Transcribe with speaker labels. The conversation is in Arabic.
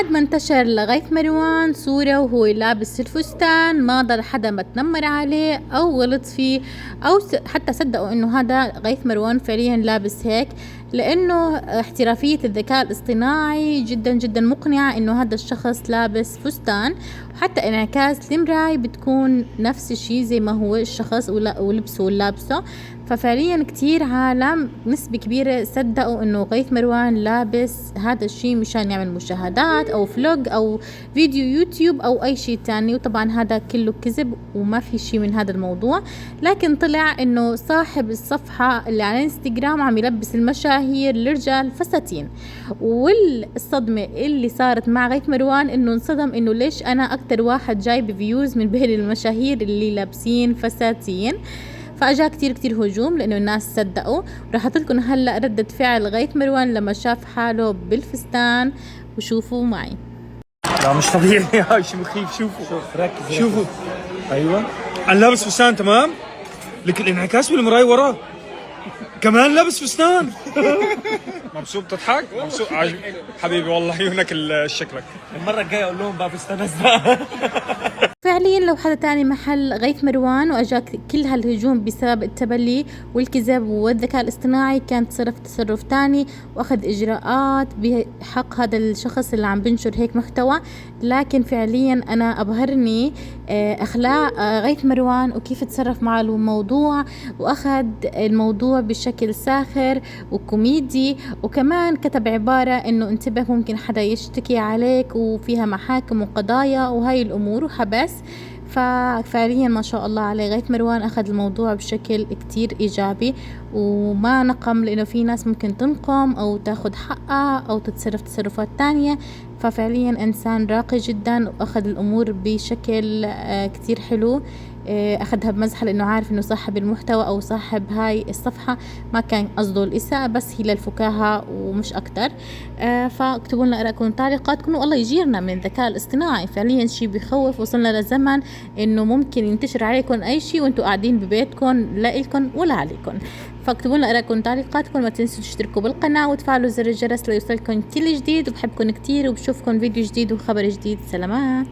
Speaker 1: بعد ما انتشر لغيث مروان صورة وهو لابس الفستان، ما ضل حدا ما تنمر عليه أو غلط فيه أو حتى صدقوا إنه هذا غيث مروان فعليا لابس هيك، لأنه احترافية الذكاء الاصطناعي جدا جدا مقنعة إنه هذا الشخص لابس فستان، وحتى انعكاس المراية بتكون نفس الشي زي ما هو الشخص ولبسه ولابسه. ففعليا كتير عالم نسبة كبيرة صدقوا انه غيث مروان لابس هذا الشي مشان يعمل مشاهدات او فلوج او فيديو يوتيوب او اي شي تاني، وطبعا هذا كله كذب وما في شي من هذا الموضوع. لكن طلع انه صاحب الصفحة اللي على انستغرام عم يلبس المشاهير الرجال فساتين، والصدمة اللي صارت مع غيث مروان انه انصدم انه ليش انا اكتر واحد جايب فيوز من بين المشاهير اللي لابسين فساتين. فاجا كتير هجوم لانه الناس صدقوا. راح احطلكم هلا ردة فعل غيث مروان لما شاف حاله بالفستان، وشوفوا معي.
Speaker 2: لا مش طبيعي هاي شيء مخيف. شوفوا
Speaker 3: شوف ركز
Speaker 2: شوفوا
Speaker 3: ايوه
Speaker 2: انا لابس فستان تمام، لك الانعكاس بالمراية وراه كمان لابس فستان. مبسوط تضحك؟ مبسوط حبيبي والله عيونك شكلك.
Speaker 3: المره الجايه اقول لهم بقى فستان
Speaker 1: فعليا لو حدا تاني محل غيث مروان واجاك كل هالهجوم بسبب التبلي والكذب والذكاء الاصطناعي، كان تصرف تاني واخذ اجراءات بحق هذا الشخص اللي عم بنشر هيك محتوى. لكن فعليا انا ابهرني اخلاق غيث مروان وكيف تصرف مع الموضوع، واخذ الموضوع بشكل ساخر وكوميدي، وكمان كتب عبارة انه انتبه ممكن حدا يشتكي عليك وفيها محاكم وقضايا وهاي الامور وحبس. ففعليا ما شاء الله عليه غيث مروان أخذ الموضوع بشكل كتير إيجابي وما نقم، لأنه في ناس ممكن تنقم أو تاخد حقها أو تتصرف تصرفات تانية. ففعليا إنسان راقي جدا وأخذ الأمور بشكل كتير حلو، أخذها بمزحة لأنه عارف إنه صاحب المحتوى أو صاحب هاي الصفحة ما كان قصده الإساءة، بس هي للفكاهة ومش أكتر. فاكتبوا لنا آراءكم وتعليقاتكم، والله يجيرنا من الذكاء الاصطناعي. فعليا شيء بيخوف، وصلنا لزمن إنه ممكن ينتشر عليكم أي شيء وأنتوا قاعدين ببيتكم، لا إلكم ولا عليكم. فاكتبوا لنا آراءكم وتعليقاتكم، ما تنسوا تشتركوا بالقناة وتفعلوا زر الجرس ليوصلكم كل جديد، وبحبكم كتير وبشوفكم فيديو جديد وخبر جديد. سلامات.